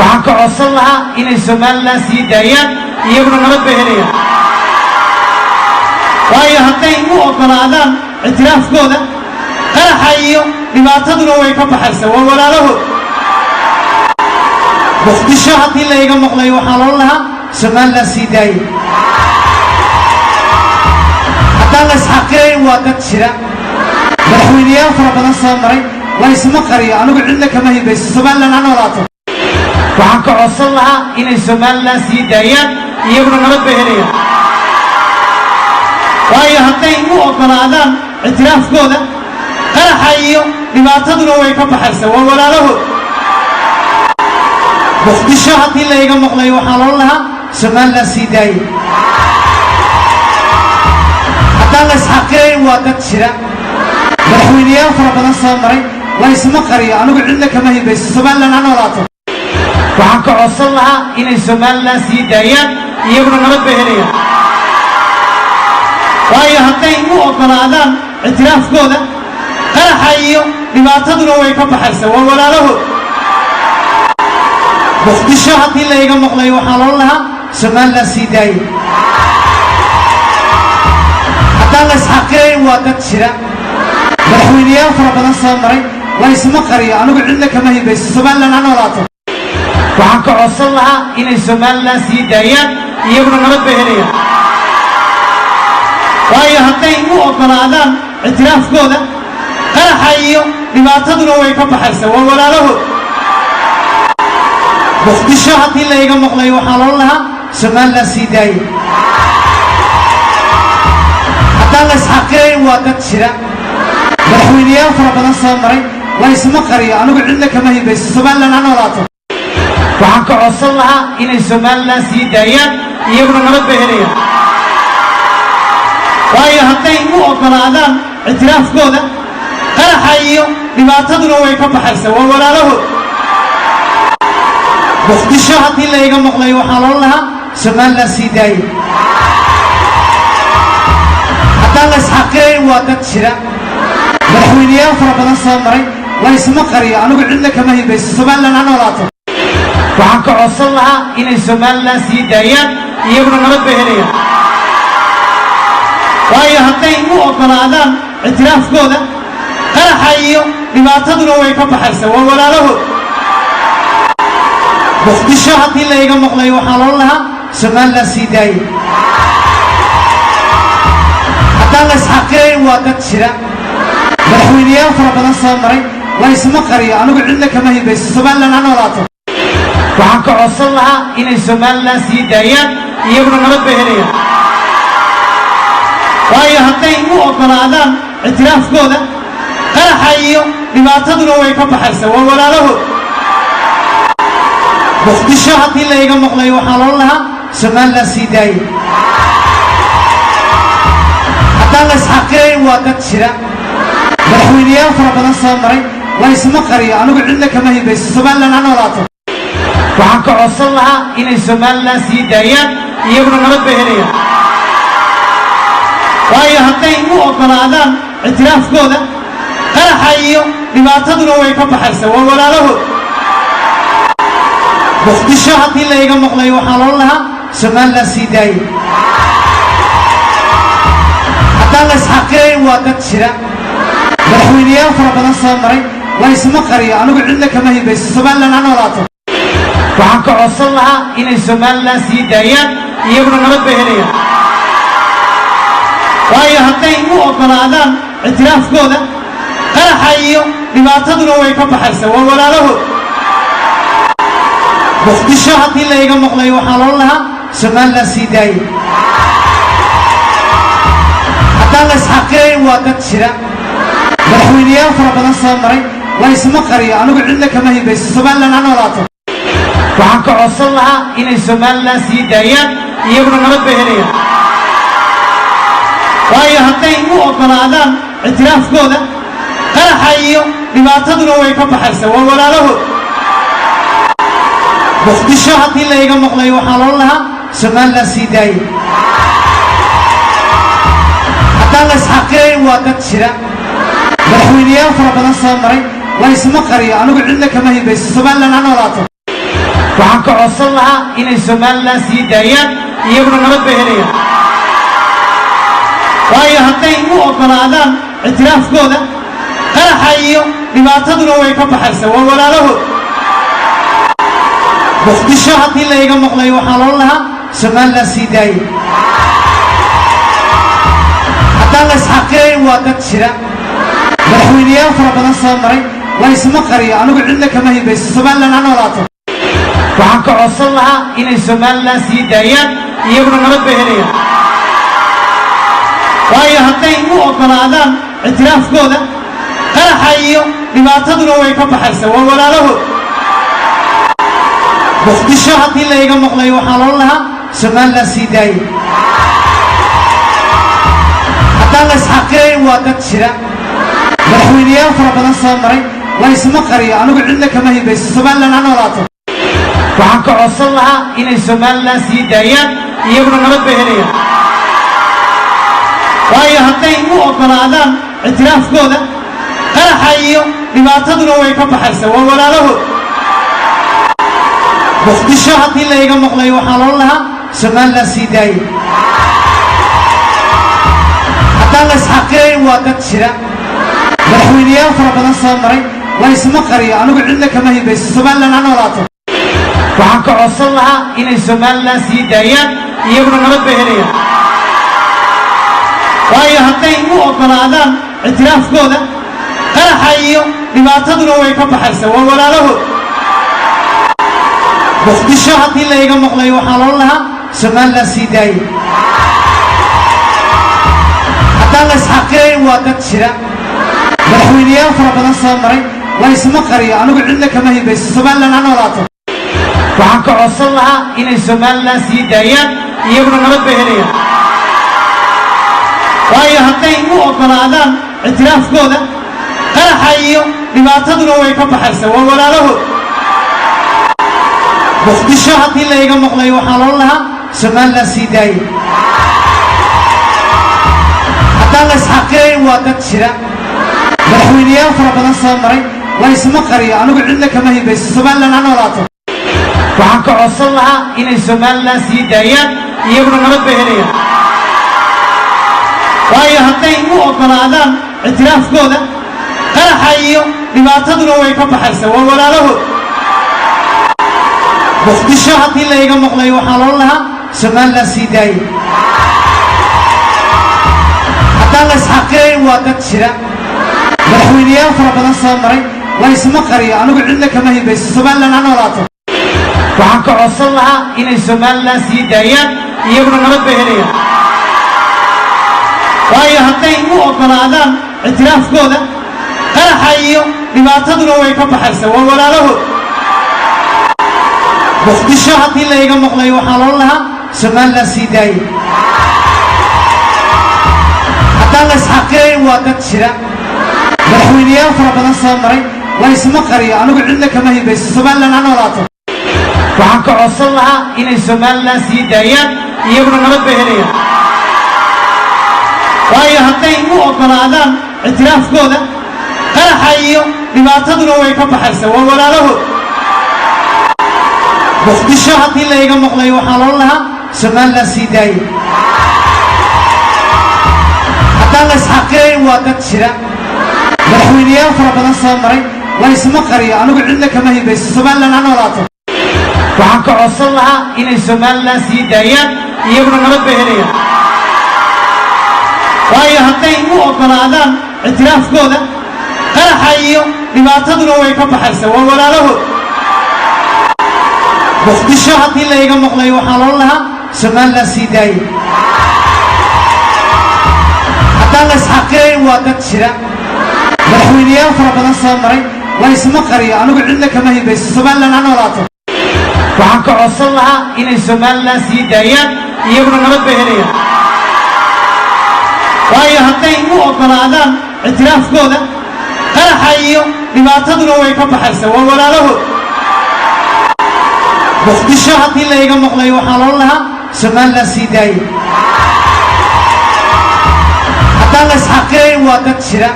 waxaan ka codsan lahaa inay Somaliland sii daayaan iyaguna nabad bay helayaan waayo hadday u ogolaadaan ictiraafkooda qaraxa iyo dhibaataduna way ka baxaysaa waa walaalahood muqdisho haddii la iga maqlay waxaa loo lahaa Somaliland sii daayay haddaan la isxaqirayn waa dad jira madaxweyneyaal fara badan soo maray la isma qariyo anigu cidna kama hibayso Somaliland ha noolaato waxaan ka codsan lahaa inay Somaliland sii daayaan iyaguna nabad bay helayaan waayo hadday u ogolaadaan ictiraafkooda qaraxa iyo dhibaataduna way ka baxaysaa waa walaalahood muqdisho haddii la iga maqlay waxaa loo lahaa Somaliland sii daayay haddaan la isxaqirayn waa dad jira madaxweyneyaal fara badan soo maray la isma qariyo anigu cidna kama hibayso Somaliland ha noolaato waxaan ka codsan lahaa inay Somaliland sii daayaan iyaguna nabad bay helayaan waayo hadday u ogolaadaan ictiraafkooda qaraxa iyo dhibaataduna way ka baxaysaa waa walaalahood muqdisho haddii la iga maqlay waxaa loo lahaa Somaliland sii daayay haddaan la isxaqirayn waa dad jira madaxweyneyaal fara badan soo maray la isma qariyo anigu cidna kama hibayso Somaliland ha noolaato waxaan ka codsan lahaa inay Somaliland sii daayaan iyaguna nabad bay helayaan waayo hadday u ogolaadaan ictiraafkooda qaraxa iyo dhibaataduna way ka baxaysaa waa walaalahood muqdisho haddii la iga maqlay waxaa loo lahaa Somaliland sii daayay haddaan la isxaqirayn waa dad jira madaxweyneyaal fara badan soo maray la isma qariyo anigu cidna kama hibayso Somaliland ha noolaato waxaan ka codsan lahaa inay Somaliland sii daayaan iyaguna nabad bay helayaan waayo hadday u ogolaadaan ictiraafkooda qaraxa iyo dhibaataduna way ka baxaysaa waa walaalahood muqdisho haddii la iga maqlay waxaa loo lahaa Somaliland sii daayay haddaan la isxaqirayn waa dad jira madaxweyneyaal fara badan soo maray la isma qariyo anigu cidna kama hibayso Somaliland ha noolaato waxaan ka codsan lahaa inay Somaliland sii daayaan iyaguna nabad bay helayaan waayo hadday u ogolaadaan ictiraafkooda qaraxa iyo dhibaataduna way ka baxaysaa waa walaalahood muqdisho haddii la iga maqlay waxaa loo lahaa Somaliland sii daayay haddaan la isxaqirayn waa dad jira madaxweyneyaal fara badan soo maray la isma qariyo anigu cidna kama hibayso Somaliland ha noolaato waxaan ka codsan lahaa inay Somaliland sii daayaan iyaguna nabad bay helayaan waayo hadday u ogolaadaan ictiraafkooda qaraxa iyo dhibaataduna way ka baxaysaa waa walaalahood muqdisho haddii la iga maqlay waxaa loo lahaa Somaliland sii daayay haddaan la isxaqirayn waa dad jira madaxweyneyaal fara badan soo maray la isma qariyo anigu cidna kama hibayso Somaliland ha noolaato waxaan ka codsan lahaa inay Somaliland sii daayaan iyaguna nabad bay helayaan waayo hadday u ogolaadaan ictiraafkooda qaraxa iyo dhibaataduna way ka baxaysaa waa walaalahood muqdisho haddii la iga maqlay waxaa loo lahaa Somaliland sii daayay haddaan la isxaqirayn waa dad jira madaxweyneyaal fara badan soo maray la isma qariyo anigu cidna kama hibayso Somaliland ha noolaato waxaan ka codsan lahaa inay Somaliland sii daayaan iyaguna nabad bay helayaan waayo hadday u ogolaadaan ictiraafkooda qaraxa iyo dhibaataduna way ka baxaysaa waa walaalahood muqdisho haddii la iga maqlay waxaa loo lahaa Somaliland sii daayay haddaan la isxaqirayn waa dad jira madaxweyneyaal fara badan soo maray la isma qariyo anigu cidna kama hibayso Somaliland ha noolaato waxaan ka codsan lahaa inay Somaliland sii daayaan iyaguna nabad bay helayaan waayo hadday u ogolaadaan ictiraafkooda qaraxa iyo dhibaataduna way ka baxaysaa waa walaalahood muqdisho haddii la iga maqlay waxaa loo lahaa Somaliland sii daayay haddaan la isxaqirayn waa dad jira madaxweyneyaal fara badan soo maray la isma qariyo anigu cidna kama hibayso Somaliland ha noolaato waxaan ka codsan lahaa inay Somaliland sii daayaan iyaguna nabad bay helayaan waayo hadday u ogolaadaan ictiraafkooda qaraxa iyo dhibaataduna way ka baxaysaa waa walaalahood muqdisho haddii la iga maqlay waxaa loo lahaa Somaliland sii daayay haddaan la isxaqirayn waa dad jira madaxweyneyaal fara badan soo maray la isma qariyo anigu cidna kama hibayso Somaliland ha noolaato waxaan ka codsan lahaa inay Somaliland sii daayaan iyaguna nabad bay helayaan waayo hadday u ogolaadaan ictiraafkooda qaraxa iyo dhibaataduna way ka baxaysaa waa walaalahood muqdisho haddii la iga maqlay waxaa loo lahaa Somaliland sii daayay haddaan la isxaqirayn waa dad jira madaxweyneyaal fara badan soo maray la isma qariyo anigu cidna kama hibayso Somaliland ha noolaato waxaan ka codsan lahaa inay Somaliland sii daayaan iyaguna nabad bay helayaan waayo hadday u ogolaadaan ictiraafkooda qaraxa iyo dhibaataduna way ka baxaysaa waa walaalahood muqdisho haddii la iga maqlay waxaa loo lahaa Somaliland sii daayay haddaan la isxaqirayn waa dad jira madaxweyneyaal fara badan soo maray la isma qariyo anigu cidna kama hibayso Somaliland ha noolaato waxaan ka codsan lahaa inay Somaliland sii daayaan iyaguna nabad bay helayaan waayo hadday u ogolaadaan ictiraafkooda qaraxa iyo dhibaataduna way ka baxaysaa waa walaalahood muqdisho haddii la iga maqlay waxaa loo lahaa Somaliland sii daayay haddaan la isxaqirayn waa dad jira madaxweyneyaal fara badan soo maray la isma qariyo anigu cidna kama hibayso Somaliland ha noolaato waxaan ka codsan lahaa inay Somaliland sii daayaan iyaguna nabad bay helayaan waayo hadday u ogolaadaan ictiraafkooda qaraxa iyo dhibaataduna way ka baxaysaa waa walaalahood muqdisho haddii la iga maqlay waxaa loo lahaa Somaliland sii daayay haddaan la isxaqirayn waa dad jira madaxweyneyaal fara badan soo maray la isma qariyo anigu cidna kama hibayso Somaliland ha noolaato waxaan ka codsan lahaa inay Somaliland sii daayaan iyaguna nabad bay helayaan waayo hadday u ogolaadaan ictiraafkooda qaraxa iyo dhibaataduna way ka baxaysaa waa walaalahood muqdisho haddii la iga maqlay waxaa loo lahaa Somaliland sii daayay haddaan la isxaqirayn waa dad jira madaxweyneyaal fara badan soo maray la isma qariyo anigu cidna kama hibayso Somaliland ha noolaato waxaan ka codsan lahaa inay Somaliland sii daayaan iyaguna nabad bay helayaan waayo hadday u ogolaadaan ictiraafkooda qaraxa iyo dhibaataduna way ka baxaysaa waa walaalahood muqdisho haddii la iga maqlay waxaa loo lahaa Somaliland sii daayay haddaan la isxaqirayn waa dad jira madaxweyneyaal fara badan soo maray la isma qariyo anigu cidna kama hibayso Somaliland ha noolaato waxaan ka codsan lahaa inay Somaliland sii daayaan iyaguna nabad bay helayaan waayo hadday u ogolaadaan ictiraafkooda qaraxa iyo dhibaataduna way ka baxaysaa waa walaalahood muqdisho haddii la iga maqlay waxaa loo lahaa Somaliland sii daayay haddaan la isxaqirayn waa dad jira madaxweyneyaal fara badan soo maray la isma qariyo anigu cidna kama hibayso Somaliland ha noolaato waxaan ka codsan lahaa inay Somaliland sii daayaan iyaguna nabad bay helayaan waayo hadday u ogolaadaan ictiraafkooda qaraxa iyo dhibaataduna way ka baxaysaa waa walaalahood muqdisho haddii la iga maqlay waxaa loo lahaa Somaliland sii daayay haddaan la isxaqirayn waa dad jira madaxweyneyaal fara badan soo maray la isma qariyo anigu cidna kama hibayso Somaliland ha noolaato waxaan ka codsan lahaa inay Somaliland sii daayaan iyaguna nabad bay helayaan waayo hadday u ogolaadaan ictiraafkooda qaraxa iyo dhibaataduna way ka baxaysaa waa walaalahood muqdisho haddii la iga maqlay waxaa loo lahaa Somaliland sii daayay haddaan la isxaqirayn waa dad jira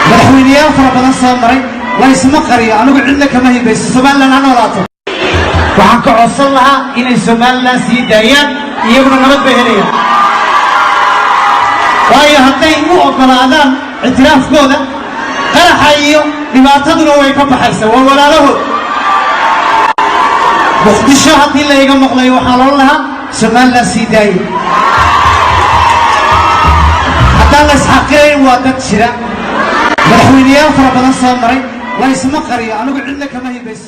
madaxweyneyaal fara badan soo maray la isma qariyo anigu cidna kama hibayso Somaliland ha noolaato waxaan ka codsan lahaa inay Somaliland sii daayaan iyaguna nabad bay helayaan waayo hadday u ogolaadaan ictiraafkooda qaraxa iyo dhibaataduna way ka baxaysaa waa walaalahood muqdisho haddii la iga maqlayo waxaa loo lahaa Somaliland sii daayay haddaan la isxaqirayn waa dad jira madaxweyneyaal fara badan soo maray la isma qariyo anigu cidna kama hibayso